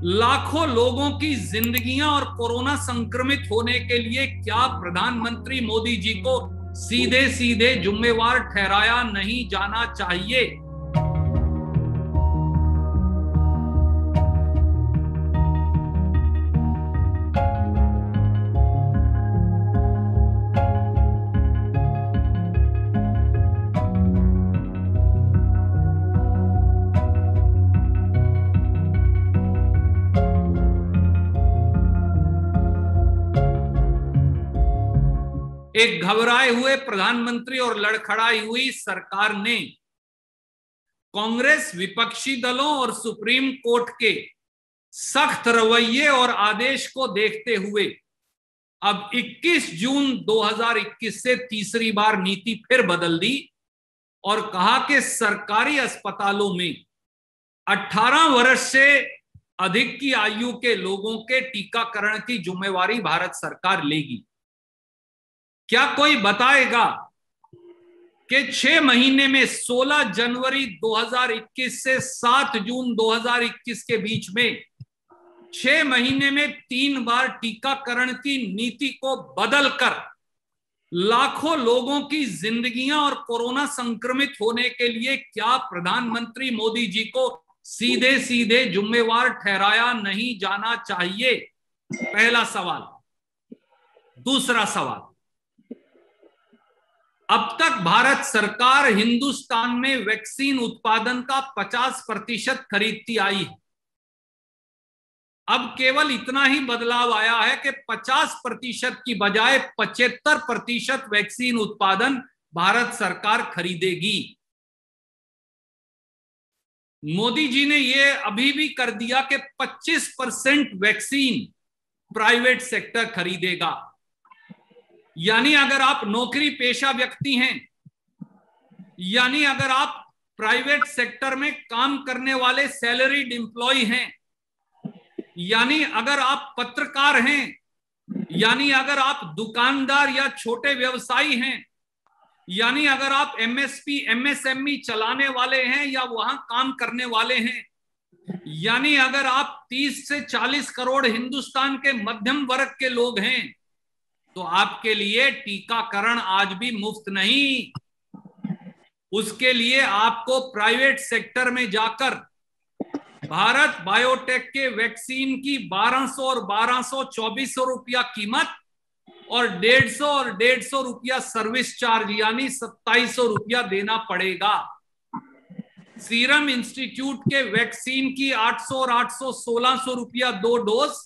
लाखों लोगों की जिंदगियां और कोरोना संक्रमित होने के लिए क्या प्रधानमंत्री मोदी जी को सीधे सीधे जिम्मेवार ठहराया नहीं जाना चाहिए? एक घबराए हुए प्रधानमंत्री और लड़खड़ाई हुई सरकार ने कांग्रेस, विपक्षी दलों और सुप्रीम कोर्ट के सख्त रवैये और आदेश को देखते हुए अब 21 जून 2021 से तीसरी बार नीति फिर बदल दी और कहा कि सरकारी अस्पतालों में 18 वर्ष से अधिक की आयु के लोगों के टीकाकरण की जिम्मेवारी भारत सरकार लेगी। क्या कोई बताएगा कि 6 महीने में 16 जनवरी 2021 से 7 जून 2021 के बीच में 6 महीने में 3 बार टीकाकरण की नीति को बदलकर लाखों लोगों की जिंदगियां और कोरोना संक्रमित होने के लिए क्या प्रधानमंत्री मोदी जी को सीधे सीधे जिम्मेवार ठहराया नहीं जाना चाहिए? पहला सवाल। दूसरा सवाल, अब तक भारत सरकार हिंदुस्तान में वैक्सीन उत्पादन का 50% खरीदती आई है। अब केवल इतना ही बदलाव आया है कि 50% की बजाय 75% वैक्सीन उत्पादन भारत सरकार खरीदेगी। मोदी जी ने यह अभी भी कर दिया कि 25% वैक्सीन प्राइवेट सेक्टर खरीदेगा। यानी अगर आप नौकरी पेशा व्यक्ति हैं, यानी अगर आप प्राइवेट सेक्टर में काम करने वाले सैलरीड एम्प्लॉय हैं, यानी अगर आप पत्रकार हैं, यानी अगर आप दुकानदार या छोटे व्यवसायी हैं, यानी अगर आप एमएसपी एमएसएमई चलाने वाले हैं या वहां काम करने वाले हैं, यानी अगर आप 30 से 40 करोड़ हिंदुस्तान के मध्यम वर्ग के लोग हैं, तो आपके लिए टीकाकरण आज भी मुफ्त नहीं। उसके लिए आपको प्राइवेट सेक्टर में जाकर भारत बायोटेक के वैक्सीन की 1200 और 1200 2400 रुपया कीमत और 150 और 150 रुपया सर्विस चार्ज यानी 2700 रुपया देना पड़ेगा। सीरम इंस्टीट्यूट के वैक्सीन की 800 और 800 1600 रुपया 2 डोज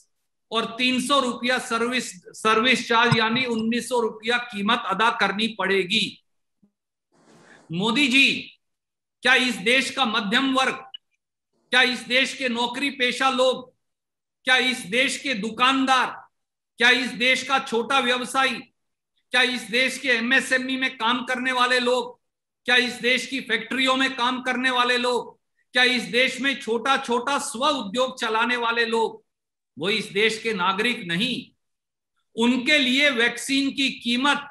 और 300 रुपया सर्विस चार्ज यानी 1900 रुपया कीमत अदा करनी पड़ेगी। मोदी जी, क्या इस देश का मध्यम वर्ग, क्या इस देश के नौकरी पेशा लोग, क्या इस देश के दुकानदार, क्या इस देश का छोटा व्यवसायी, क्या इस देश के एमएसएमई में काम करने वाले लोग, क्या इस देश की फैक्ट्रियों में काम करने वाले लोग, क्या इस देश में छोटा छोटा स्व उद्योग चलाने वाले लोग वो इस देश के नागरिक नहीं? उनके लिए वैक्सीन की कीमत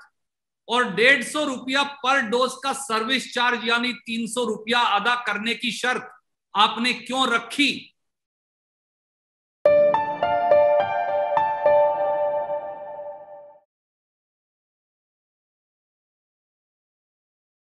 और 150 रुपया पर डोज का सर्विस चार्ज यानी 300 रुपया अदा करने की शर्त आपने क्यों रखी?